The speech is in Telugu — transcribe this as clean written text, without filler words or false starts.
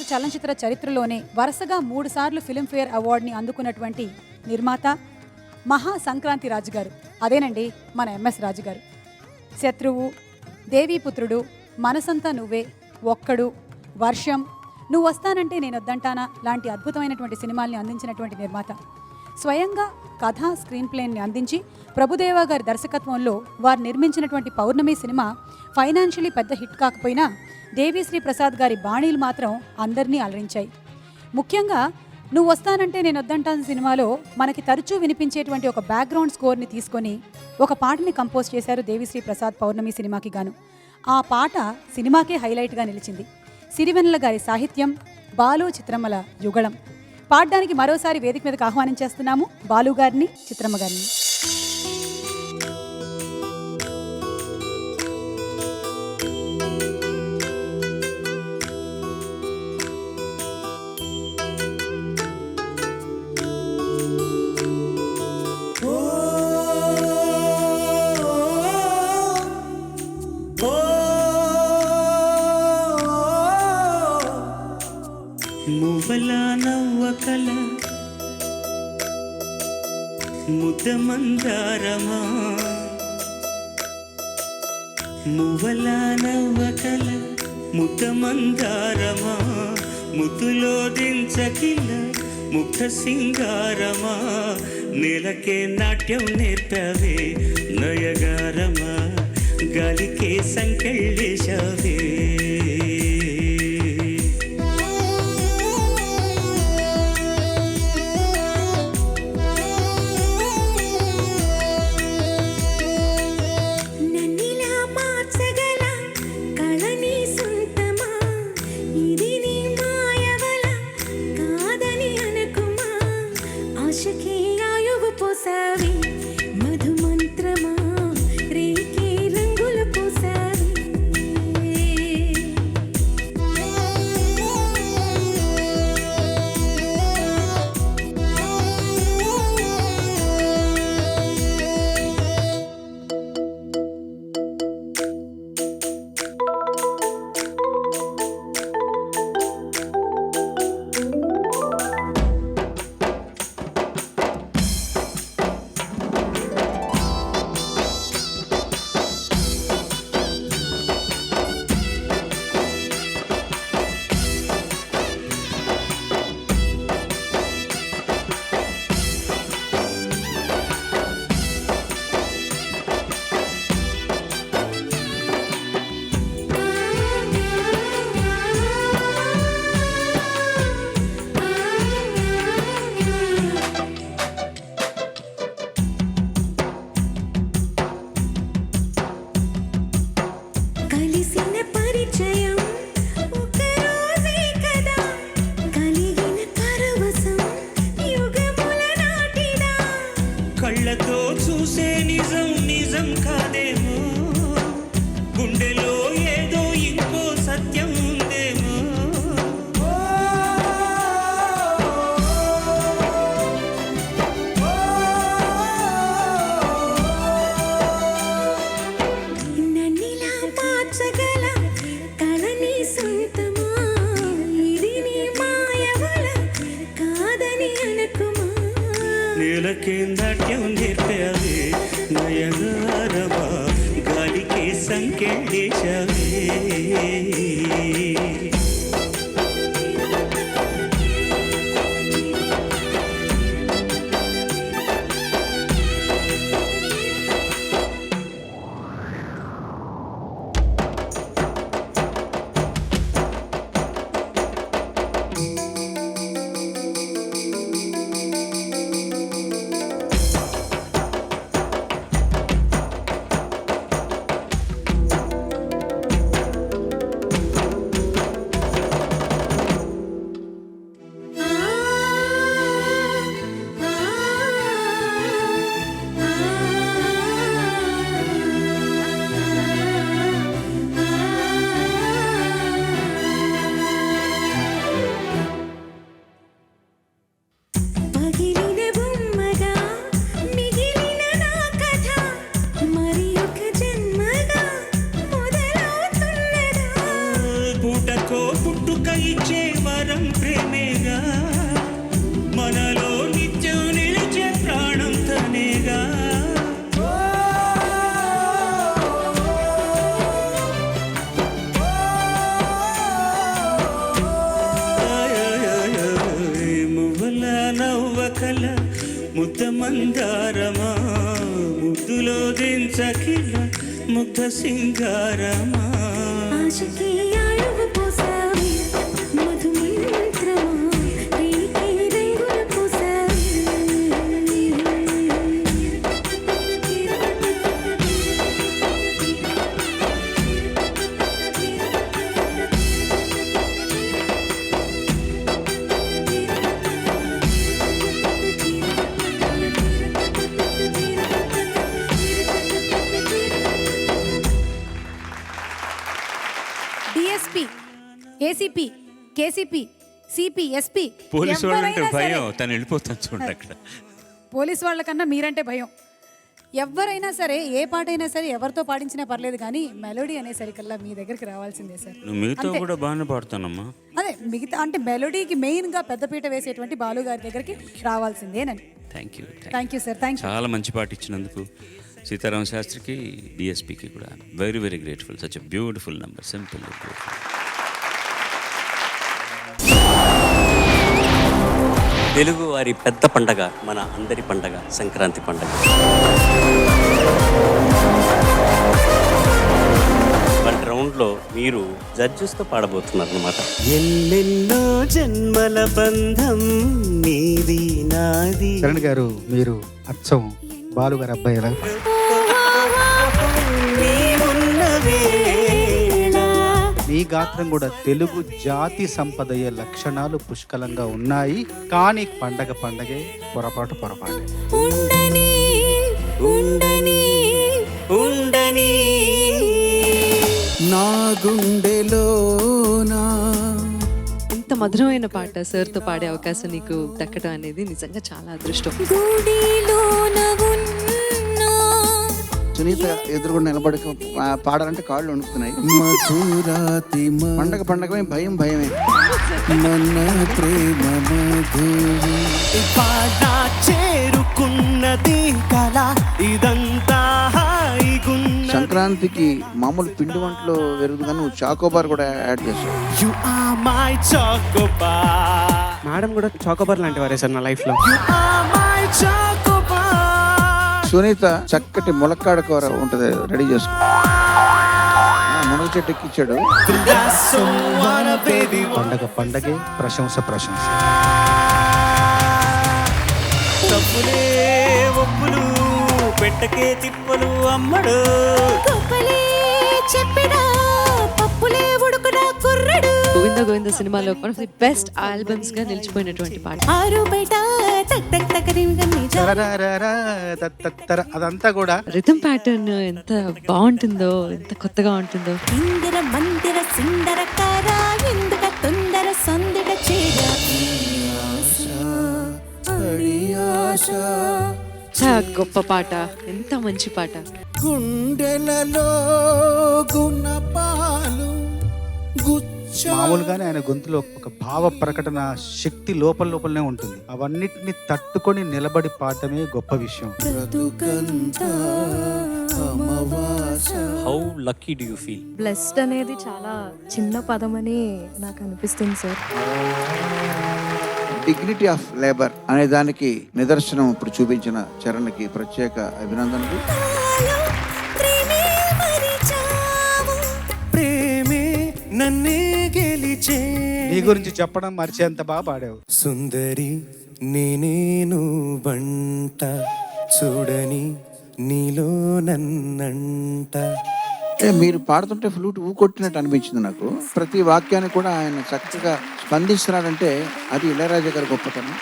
భారత చలనచిత్ర చరిత్రలోనే వరుసగా 3 సార్లు ఫిల్మ్ఫేర్ అవార్డుని అందుకున్నటువంటి నిర్మాత మహా సంక్రాంతి రాజు గారు. అదేనండి మన ఎంఎస్ రాజు గారు. శత్రువు, దేవీపుత్రుడు, మనసంతా నువ్వే, ఒక్కడు, వర్షం, నువ్వు వస్తానంటే నేను వద్దంటానా లాంటి అద్భుతమైనటువంటి సినిమాల్ని అందించినటువంటి నిర్మాత. స్వయంగా కథ, స్క్రీన్ ప్లేని అందించి ప్రభుదేవా గారి దర్శకత్వంలో వారు నిర్మించినటువంటి పౌర్ణమి సినిమా ఫైనాన్షియలీ పెద్ద హిట్ కాకపోయినా దేవిశ్రీ ప్రసాద్ గారి బాణీలు మాత్రం అందరినీ అలరించాయి. ముఖ్యంగా నువ్వు వస్తానంటే నేను వద్దంటాను సినిమాలో మనకి తరచూ వినిపించేటువంటి ఒక బ్యాక్గ్రౌండ్ స్కోర్ని తీసుకొని ఒక పాటని కంపోజ్ చేశారు దేవిశ్రీ ప్రసాద్ పౌర్ణమి సినిమాకి గాను. ఆ పాట సినిమాకే హైలైట్గా నిలిచింది. సిరివెన్నెల గారి సాహిత్యం, బాలు చిత్రమ్మల యుగళం. పాడడానికి మరోసారి వేదిక మీదకి ఆహ్వానం చేస్తున్నాము బాలు గారిని, చిత్రమ్మ గారిని. మువ్వల నవ్వకల ముద్దమందారమా, మువ్వల నవ్వకల ముద్దమందారమా, ముద్దులో దించకిల ముగ్ధ సింగారమా, నేలకే నాట్యం నేర్పవే నయగారమా, గాలికే సంకెళ్ళేశావే. కళ్ళతో చూసే నిజం నిజం కాదేమో, గుండెలో ఏదో ఇంకో సత్యం ఉందేమో. నన్నిలా మార్చగల కలని సొంతమా, ఇది నీ మాయవల కాదని అనుకుమా, నేలకే నాట్యం నేర్పవే నయగారమా, గాలికే సంకెళ్ళేశావే. ముద్దులో దించకిల ముగ్ధ సింగారమా ఆశకి ఆయువు పోసావి మధుమంత్రమా రేకే రంగుల పోసావి DSP, ACP, KCP, CP, SP, police వాళ్ళంటే భయం, తను వెళ్ళిపోతాను చూడండి అక్కడ. పోలీసు వాళ్ళకన్నా మీరంటే భయం. ఎవరైనా సరే ఏ పాట అయినా సరే ఎవరితో పాడించినా పర్లేదు, కానీ మెలోడీ అనేసరికల్లా మీ దగ్గరికి రావాల్సిందే సార్. నువ్వు మిగతా కూడా బాగానే పాడుతానమ్మా. అదే మిగతా అంటే మెలోడీకి మెయిన్గా పెద్దపీట వేసేటువంటి బాలు గారి దగ్గరికి రావాల్సిందేనండి. Thank you sir, thank you. చాలా మంచి పాట ఇచ్చినందుకు సీతారామ శాస్త్రికి, డిఎస్పికి కూడా very very grateful. Such a beautiful number, simple beautiful. Telugu వారి పెద్ద పండగ, మన అందరి పండగ సంక్రాంతి పండగ. వన్ రౌండ్లో మీరు జడ్జెస్తో పాడబోతున్నారు అనమాట. ఎన్నెన్నో జన్మల బంధం నీది నాది. చరణ్ గారు, మీరు అచ్చం బాలు గారు అబ్బాయి ఎలా? మీ గాత్రం కూడా తెలుగు జాతి సంపద అయ్యే లక్షణాలు పుష్కలంగా ఉన్నాయి. కానీ పండగే పొరపాటే. ఉండని ఉండని ఉండని నా గుండెలోనా. ఇంత మధురమైన పాట సార్తో పాడే అవకాశం నీకు దక్కడం అనేది నిజంగా చాలా అదృష్టం. గుడిలోన ఉన్న సునీత ఎదురుగా నిలబడి పాడాలంటే కాళ్ళు వణుకుతున్నాయి. మధురాతి పండగమే భయమే. మన ప్రేమ మధురి చేరుకున్నది కళ ఇదంతా. సంక్రాంతికి మామూలు పిండి వంటలు వెరుగుదు, కానీ నువ్వు చాకోబార్ కూడా యాడ్ చేస్తావు. You are my chocobar. Madam కూడా చాకోబార్ లాంటి వారే సార్ నా లైఫ్ లో. You are my chocobar. Sunitha చక్కటి ములక్కాడ కూర ఉంటుంది, రెడీ చేసుకో. మునగ చెట్టు ఎక్కిచ్చాడు. That's someone, baby. పండగే ప్రశంస. తప్పులే ఒప్పులు పెట్టకే తిప్పలు అమ్మడు. గొప్పలే చెప్పినా పప్పులే ఉడుకునా కుర్రడు. గోవింద సినిమాలో one of the best albums గా నిలిచిపోయినటువంటి పాట. ఆరు బయట టక్ టక్ టక్ రింగని తరరరరా, తత్తత్తర, అదంతా కూడా రిథమ్ ప్యాటర్న్ ఎంత బాగుంటుందో, ఎంత కొత్తగా ఉంటుందో. ఇందిర మందిర సుందరకార ఎందుక తొందర సందడ చేర చాలా గొప్ప పాట, ఎంత మంచి పాట. గుండెలలో గుణపాలు మామూలుగానే ఆయన గొంతులో ఒక భావ ప్రకటన శక్తి లోపలనే ఉంటుంది. అవన్నిటిని తట్టుకొని నిలబడి పాడటమే గొప్ప విషయం. How lucky do you feel? Blessed అనేది చాలా చిన్న పదం అని నాకు అనిపిస్తుంది సార్. డిగ్నిటీ ఆఫ్ లేబర్ అనే దానికి నిదర్శనం ఇప్పుడు చూపించిన చరణ్కి ప్రత్యేక అభినందనలు. ప్రేమే నన్నే గెలిచే. నీ గురించి చెప్పడం మర్చేంత బాగా పాడావు. సుందరి నేనేను బంట చూడని నీలో నన్నంట. మీరు పాడుతుంటే ఫ్లూట్ ఊకొట్టినట్టు అనిపించింది నాకు. ప్రతి వాక్యాన్ని కూడా ఆయన చక్కగా స్పందిస్తున్నాడంటే అది ఇళయరాజా గారి గొప్పతనం.